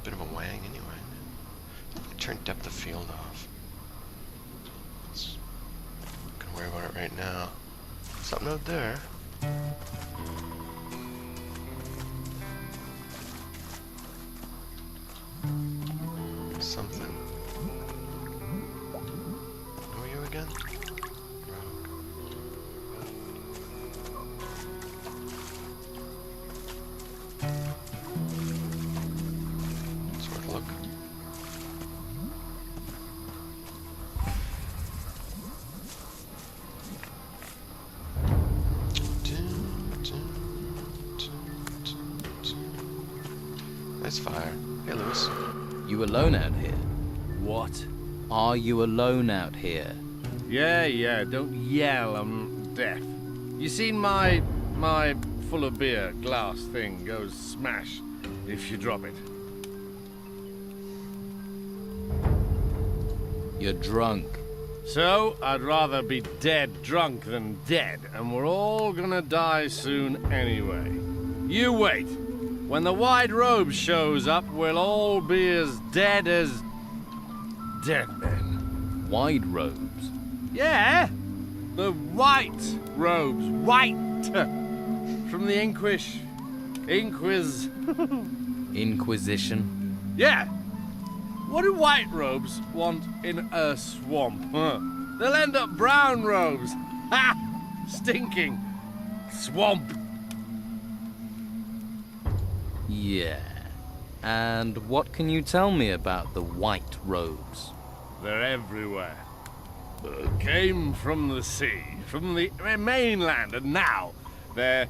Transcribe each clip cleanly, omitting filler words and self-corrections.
Bit of a wang anyway. Turn depth of field off. Not gonna worry about it right now. Something out there. Something. Who are you again? Rogue. It's worth a look. Nice fire. Hey, Lewis. You alone out here? What? Are you alone out here? Yeah, don't yell, I'm deaf. You seen my full of beer glass thing goes smash if you drop it. You're drunk. So, I'd rather be dead drunk than dead, and we're all gonna die soon anyway. You wait. When the White Robe shows up, we'll all be as dead dead men. Wide robes? Yeah, the White Robes. White! From the Inquisition? Yeah. What do White Robes want in a swamp? Huh? They'll end up brown robes. Ha! Stinking swamp. Yeah. And what can you tell me about the White Robes? They're everywhere. Came from the sea, from the mainland, and now they're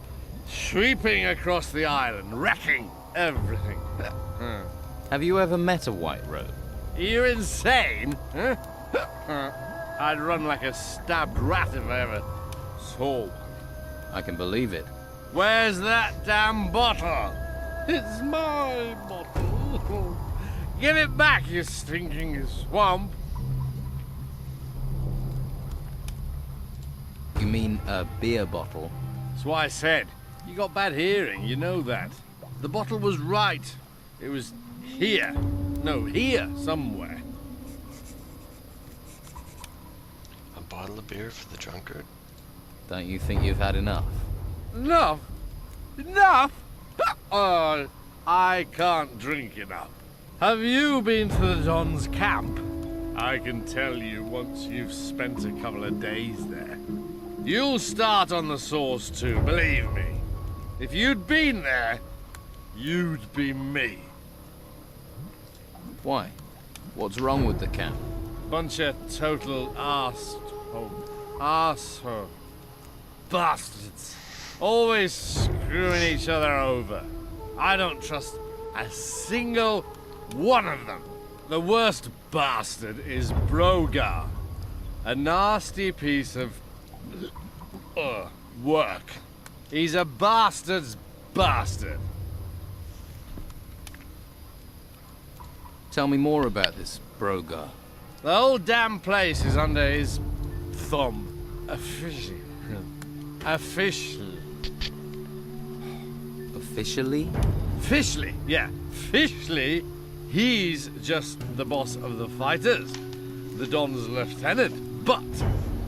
sweeping across the island, wrecking everything. Have you ever met a White Robe? Are you insane? Huh? I'd run like a stabbed rat if I ever saw one. I can believe it. Where's that damn bottle? It's my bottle. Give it back, you stinking swamp. You mean a beer bottle? That's why I said. You got bad hearing, you know that. The bottle was right. It was here. No, here somewhere. A bottle of beer for the drunkard? Don't you think you've had enough? Enough? Enough? Oh, I can't drink enough. Have you been to the Don's camp? I can tell you once you've spent a couple of days there. You'll start on the sauce too, believe me. If you'd been there, you'd be me. Why? What's wrong with the camp? Bunch of total arsehole bastards. Always screwing each other over. I don't trust a single one of them. The worst bastard is Brogar. A nasty piece of work. He's a bastard's bastard. Tell me more about this Brogar. The whole damn place is under his thumb. Officially. Officially? Officially, yeah. Officially, he's just the boss of the fighters. The Don's lieutenant. But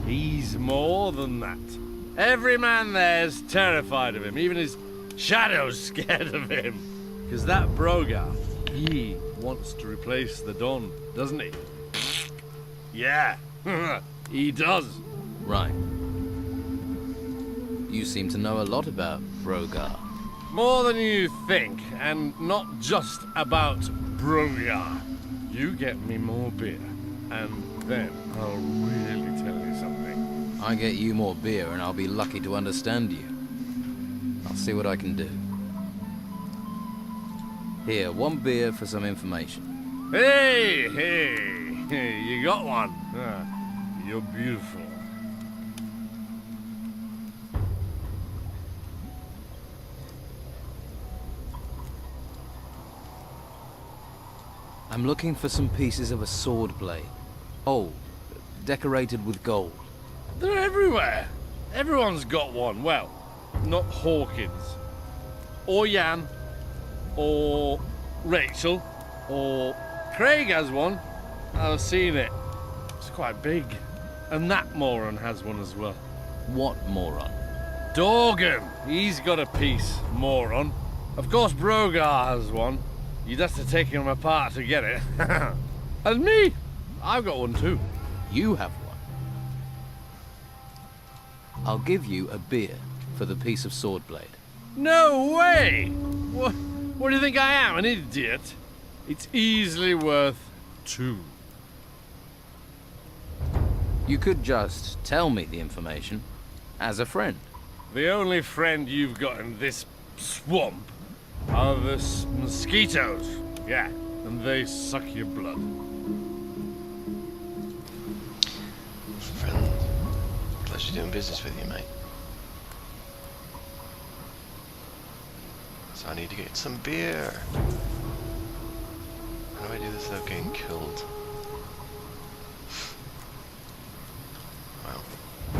he's more than that. Every man there's terrified of him. Even his shadow's scared of him. Because that Brogar, he wants to replace the Don, doesn't he? Yeah, he does. Right. You seem to know a lot about Brogar. More than you think, and not just about Brogar. You get me more beer, and then I'll really tell you something. I get you more beer and I'll be lucky to understand you. I'll see what I can do. Here, one beer for some information. Hey, you got one. You're beautiful. I'm looking for some pieces of a sword blade. Old, decorated with gold. They're everywhere. Everyone's got one. Well, not Hawkins. Or Jan. or Rachel, or Craig has one. I've seen it. It's quite big. And that moron has one as well. What moron? Dorgan, he's got a piece, moron. Of course Brogar has one. You'd have to take him apart to get it. And me, I've got one too. You have one. I'll give you a beer for the piece of sword blade. No way! What do you think I am, an idiot? It's easily worth 2. You could just tell me the information as a friend. The only friend you've got in this swamp are the mosquitoes. Yeah, and they suck your blood. Friend, pleasure doing business with you, mate. So I need to get some beer. How do I do this without getting killed? Well,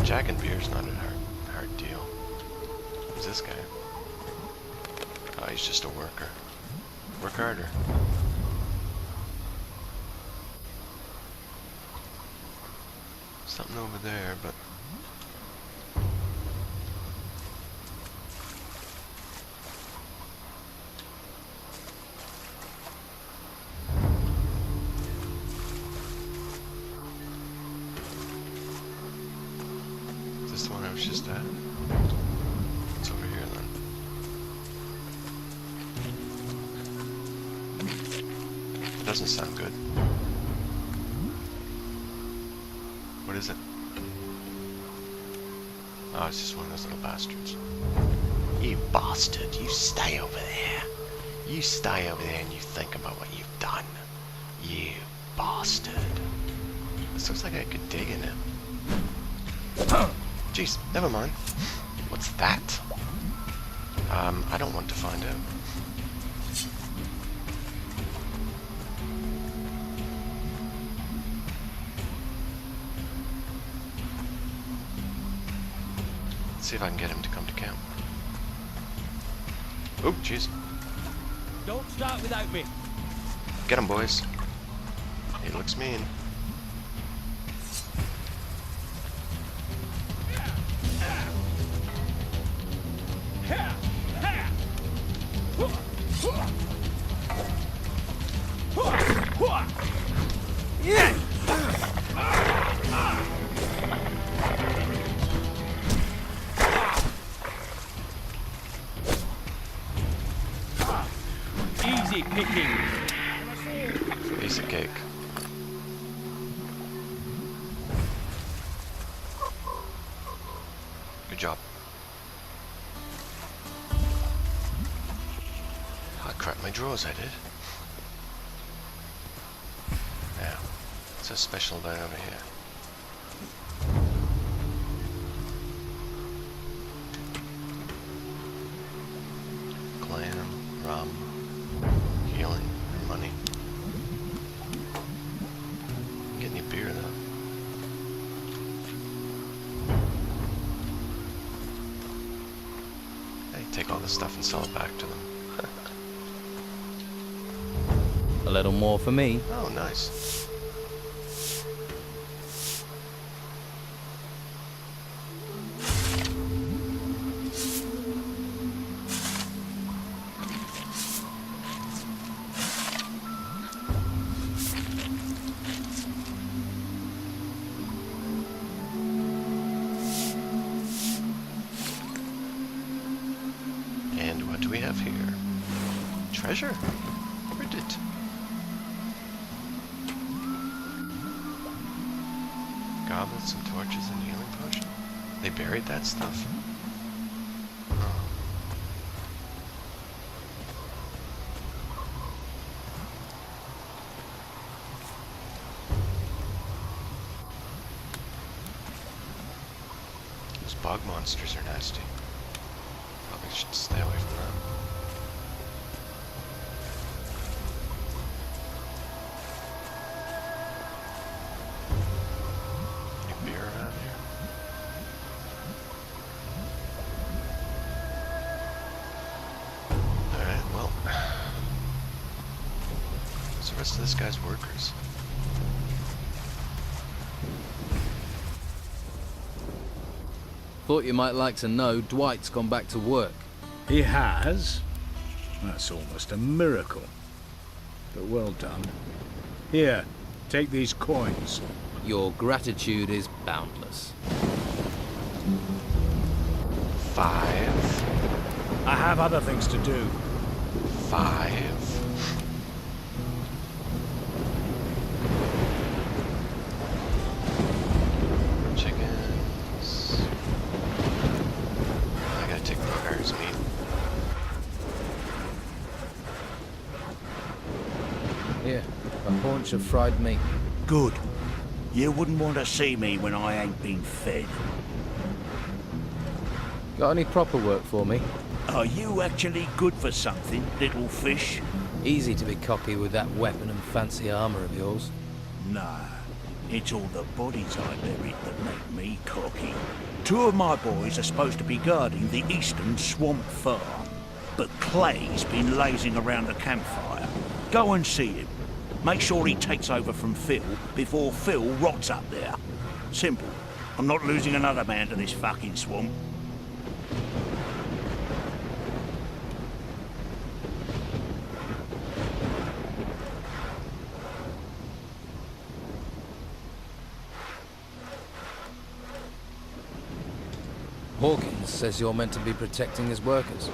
Jack and beer's not a hard deal. Who's this guy? Oh, he's just a worker. Work harder. Something over there, but... Is this the one I was just at? It's over here then. It doesn't sound good. What is it? Oh, it's just one of those little bastards. You bastard, you stay over there. You stay over there and you think about what you've done. You bastard. This looks like I could dig in it. Jeez, never mind. What's that? I don't want to find out. Let's see if I can get him to come to camp. Oh, jeez. Don't start without me. Get him, boys. He looks mean. Easy picking. Piece of cake. Good job. I cracked my drawers, I did. Now, what's so special about over here? Clam, rum, healing, money. Get any beer though. Hey, take all this stuff and sell it back to them. A little more for me. Oh, nice. And what do we have here? Treasure? Where did... Goblets and torches and healing potion? They buried that stuff? Oh. Those bog monsters are nasty. Probably should stay away from them. Any beer around here? Alright, well, Where's the rest of this guy's workers? Thought you might like to know Dwight's gone back to work. He has? That's almost a miracle. But well done. Here, take these coins. Your gratitude is boundless. 5. I have other things to do. 5. Chickens. I gotta take the bear's meat. Here, a haunch of fried meat. Good. You wouldn't want to see me when I ain't been fed. Got any proper work for me? Are you actually good for something, little fish? Easy to be cocky with that weapon and fancy armor of yours. Nah, it's all the bodies I buried that make me cocky. 2 of my boys are supposed to be guarding the eastern swamp farm, but Clay's been lazing around the campfire. Go and see him. Make sure he takes over from Phil before Phil rots up there. Simple. I'm not losing another man to this fucking swamp. Hawkins says you're meant to be protecting his workers.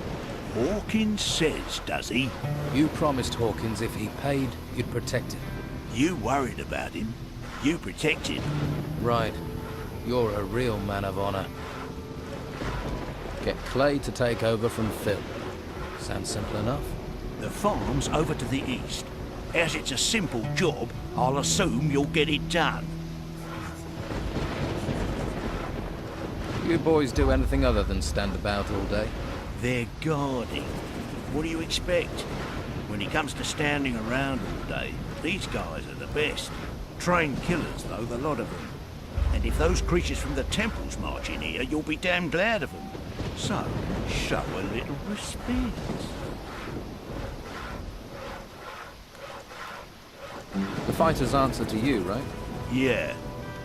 Hawkins says, does he? You promised Hawkins if he paid, you'd protect him. You worried about him. You protect him. Right. You're a real man of honor. Get Clay to take over from Phil. Sounds simple enough. The farm's over to the east. As it's a simple job, I'll assume you'll get it done. You boys do anything other than stand about all day? They're guarding. What do you expect? When it comes to standing around all day, these guys are the best. Trained killers, though, the lot of them. And if those creatures from the temples march in here, you'll be damn glad of them. So, show a little respect. The fighters answer to you, right? Yeah,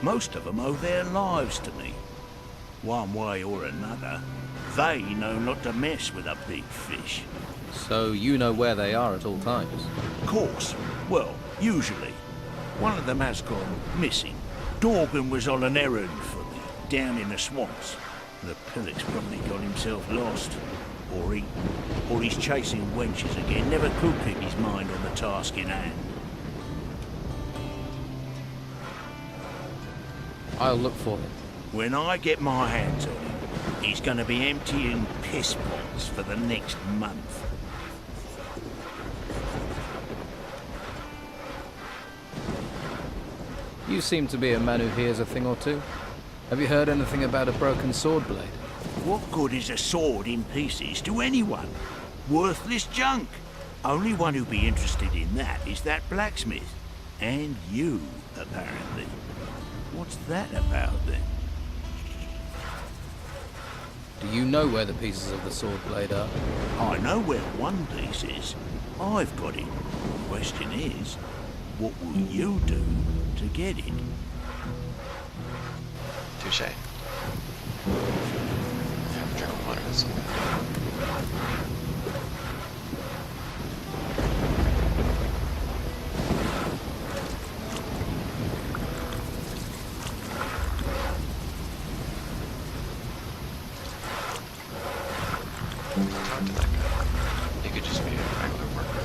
most of them owe their lives to me. One way or another, they know not to mess with a big fish. So you know where they are at all times? Course. Well, usually. One of them has gone missing. Dorgan was on an errand for me, down in the swamps. The pillock's probably got himself lost. Or he's chasing wenches again. Never could keep his mind on the task in hand. I'll look for him. When I get my hands on him, he's gonna be emptying piss pots for the next month. You seem to be a man who hears a thing or two. Have you heard anything about a broken sword blade? What good is a sword in pieces to anyone? Worthless junk. Only one who'd be interested in that is that blacksmith. And you, apparently. What's that about, then? Do you know where the pieces of the sword blade are? I know where one piece is. I've got it. The question is, what will you do to get it? Touche. Have a drink of water or something. Talk to that guy. He could just be a regular worker.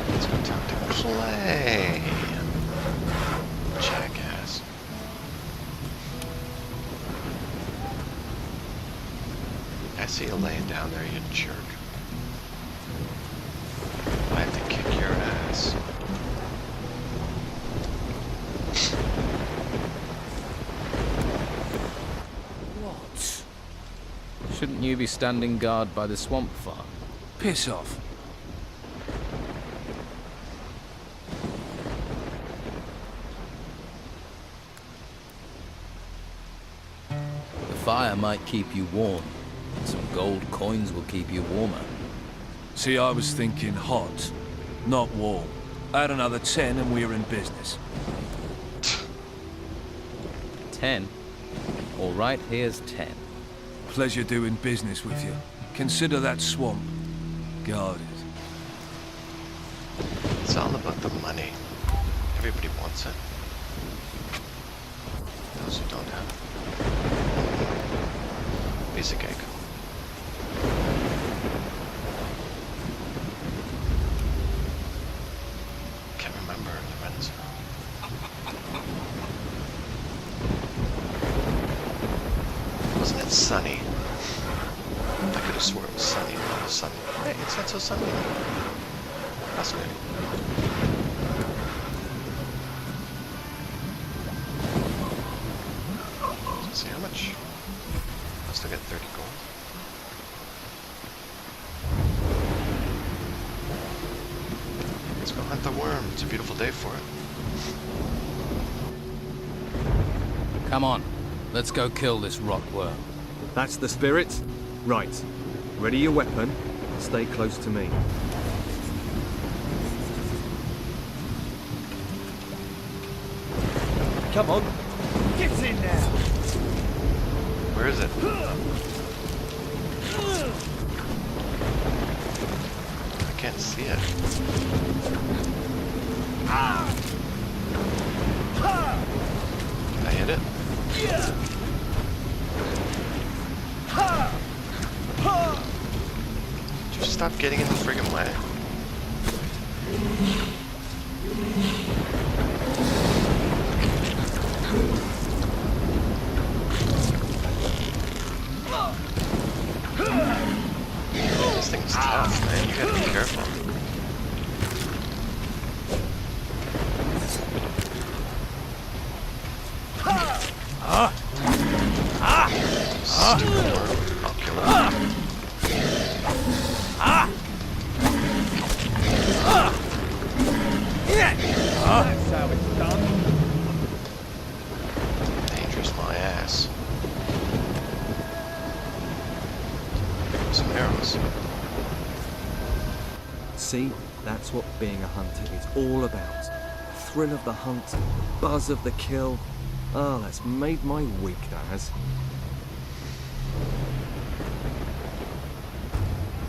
Let's go talk to Clay. Jackass. I see you laying down there, you jerk. I have to kick your ass. What? Shouldn't you be standing guard by the swamp farm? Piss off. fire might keep you warm. Some gold coins will keep you warmer. See, I was thinking hot, not warm. Add another 10 and we're in business. 10? All right, here's 10. Pleasure doing business with you. Consider that swamp guarded. It's all about the money. Everybody wants it. Those who don't have it. Piece of cake. Can't remember Lorenzo. Wasn't it sunny? I could have swore it was sunny. All of a sudden, hey, it's not so sunny. Fascinating. Let's see how much. I'll still get 30 gold. Let's go hunt the worm. It's a beautiful day for it. Come on, let's go kill this rock worm. That's the spirit? Right. Ready your weapon. Stay close to me. Come on. Get in there! Where is it? I can't see it. Can I hit it? Just stop getting in the friggin' way. This thing's tough, man. You gotta be careful. Stupid worm. I'll kill it. That's how it's done. Dangerous, my ass. Some arrows. See? That's what being a hunter is all about. The thrill of the hunt, the buzz of the kill. Ah, that's made my week, that has.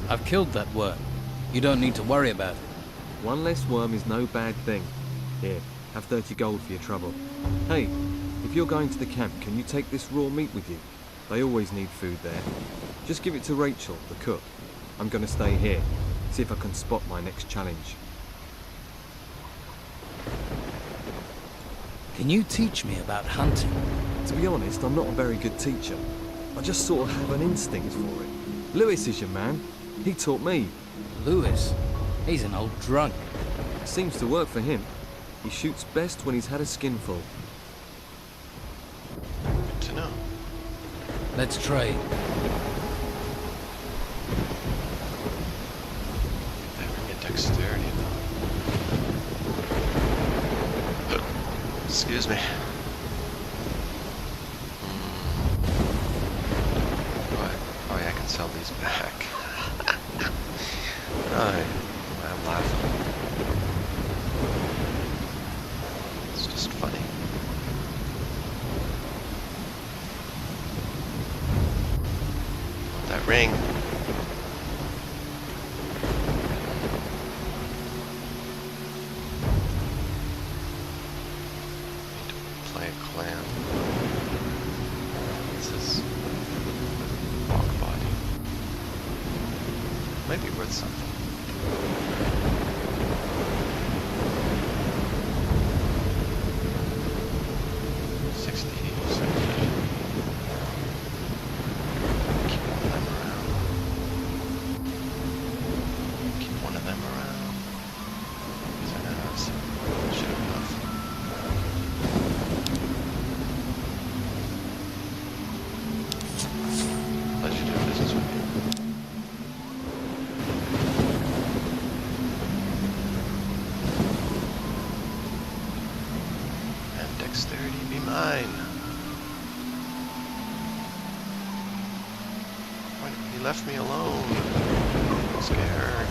I've killed that worm. You don't need to worry about it. One less worm is no bad thing. Here, have 30 gold for your trouble. Hey, if you're going to the camp, can you take this raw meat with you? They always need food there. Just give it to Rachel, the cook. I'm gonna stay here, see if I can spot my next challenge. Can you teach me about hunting? To be honest, I'm not a very good teacher. I just sort of have an instinct for it. Lewis is your man. He taught me. Lewis? He's an old drunk. Seems to work for him. He shoots best when he's had a skinful. Good to know. Let's trade. Having a dexterity though. Excuse me. What? Oh yeah, I can sell these back. Alright. I'm laughing. It's just funny. That ring. Need to play a clan. This is walk body. Might be worth something. left me alone. I'm scared.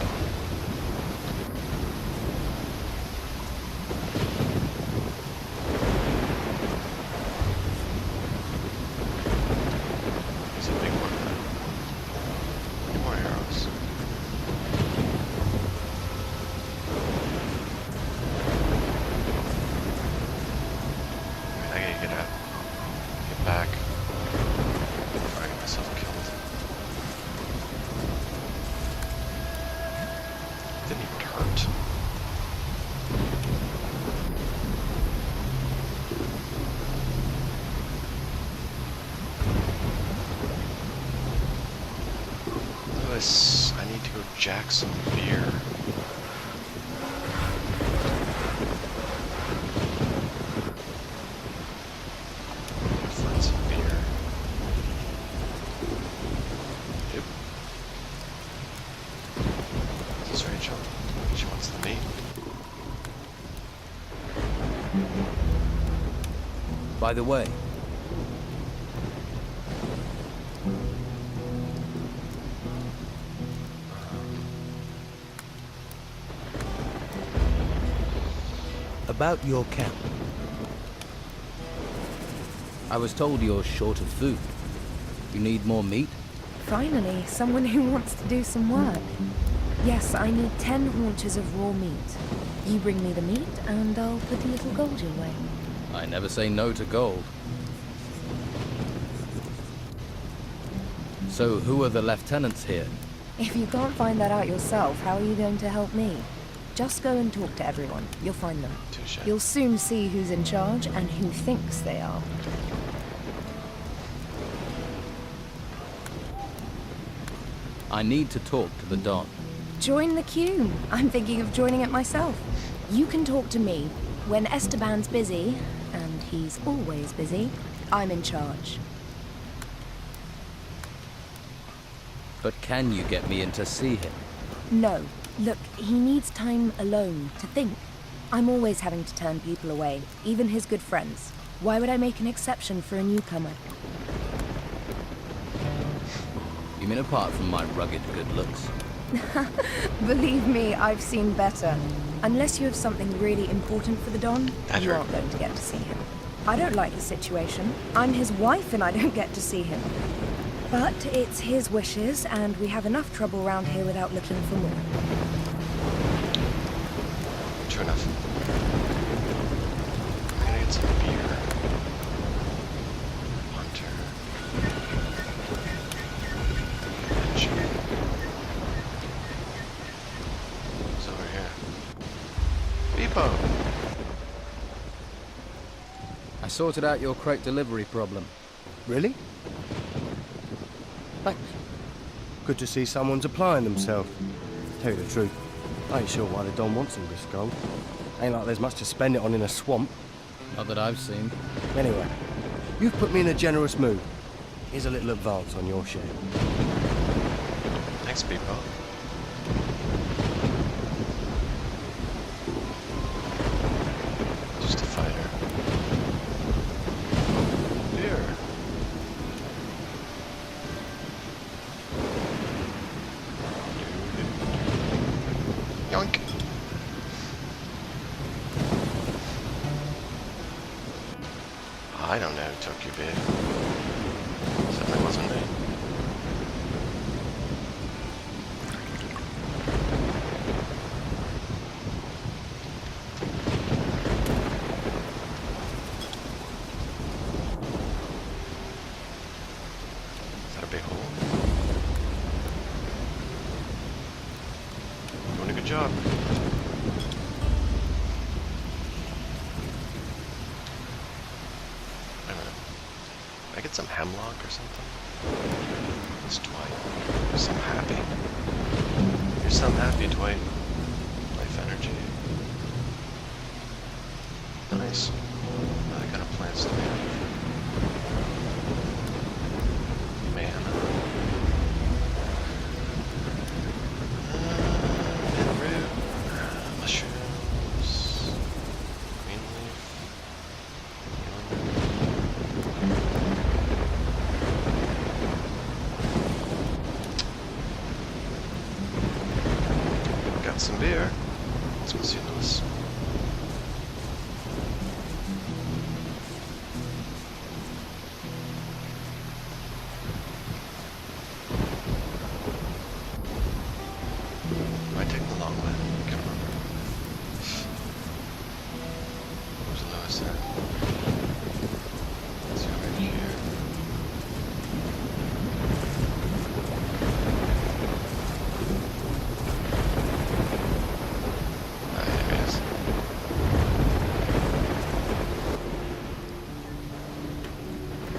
He's a big one. Any more arrows? I gotta get back before I get myself killed. Didn't even hurt. Lewis, I need to go jack some beer. Find some beer. Yep. This is Rachel. She wants the meat. By the way, About your camp. I was told you're short of food. You need more meat? Finally, someone who wants to do some work. Yes, I need 10 haunches of raw meat. You bring me the meat, and I'll put a little gold your way. I never say no to gold. So who are the lieutenants here? If you can't find that out yourself, how are you going to help me? Just go and talk to everyone. You'll find them. Touche. You'll soon see who's in charge and who thinks they are. I need to talk to the Don. Join the queue. I'm thinking of joining it myself. You can talk to me. When Esteban's busy, and he's always busy, I'm in charge. But can you get me in to see him? No. Look, he needs time alone to think. I'm always having to turn people away, even his good friends. Why would I make an exception for a newcomer? You mean apart from my rugged good looks? Believe me, I've seen better. Unless you have something really important for the Don, you aren't going to get to see him. I don't like the situation. I'm his wife and I don't get to see him. But it's his wishes, and we have enough trouble around here without looking for more. True enough. I'm gonna get some beer. Hunter. Adventure. What's over here? Beepo! I sorted out your crate delivery problem. Really? Thanks. Good to see someone's applying themselves. Tell you the truth, I ain't sure why the Don wants all this gold. Ain't like there's much to spend it on in a swamp. Not that I've seen. Anyway, you've put me in a generous mood. Here's a little advance on your share. Thanks, Beepo. Just a fighter. Beer. Yoink. I don't know who took your bid. Certainly wasn't me. Is that a big hole? Doing a good job. Wait a minute. Can I get some hemlock or something? It's Dwight. You're so happy. You're so happy, Dwight. Life energy. Nice. Other kind of plants do we have? Man. Root. Mushrooms. Green leaf. got some beer. Let's go see Lewis. Might take the long way. I can't remember. Where's Lewis at? Let's go right here.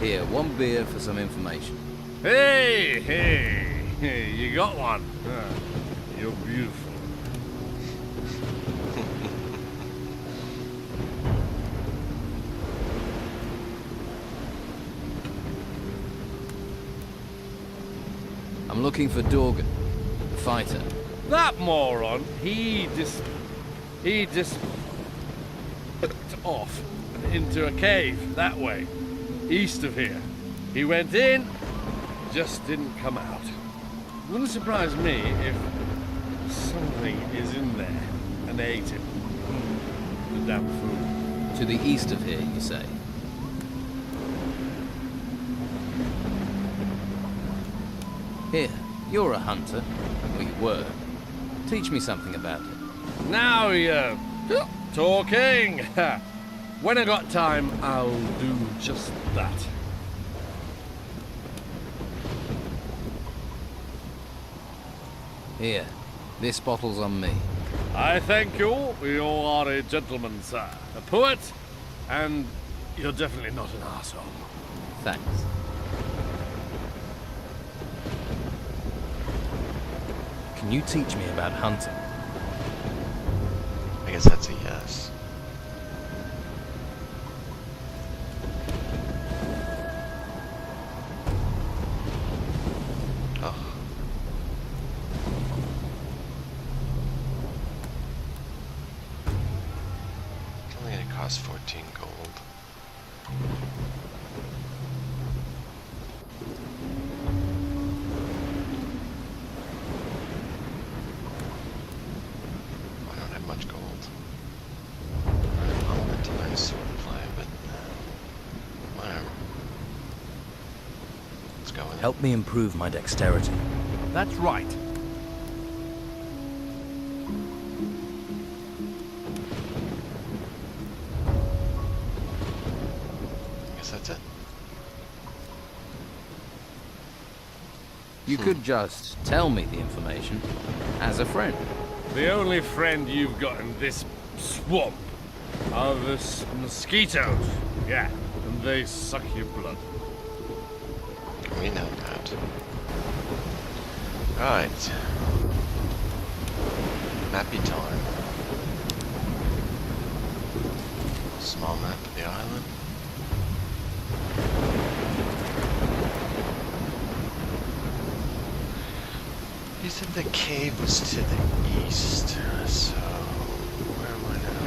Here, one beer for some information. Hey, you got one. You're beautiful. I'm looking for Dorgan, the fighter. That moron, he just off into a cave that way, east of here. He went in, just didn't come out. Wouldn't surprise me if something is in there and ate him. The damn fool. To the east of here, you say? Here, you're a hunter. Or you were. Teach me something about it. Now you're talking. When I got time, I'll do just that. Here, this bottle's on me. I thank you. You are a gentleman, sir. A poet, and you're definitely not an arsehole. Thanks. Can you teach me about hunting? I guess that's a yes. Oh. It's only gonna cost 14 gold. I don't have much gold. I wanted to learn sword play, but whatever. Let's go with it. Help me improve my dexterity. That's right. I guess that's it. You could just tell me the information as a friend. The only friend you've got in this swamp are the mosquitoes. Yeah, and they suck your blood. We know that. Right. Mappy time. Small map of the island. He said the cave was to the east, so where am I now?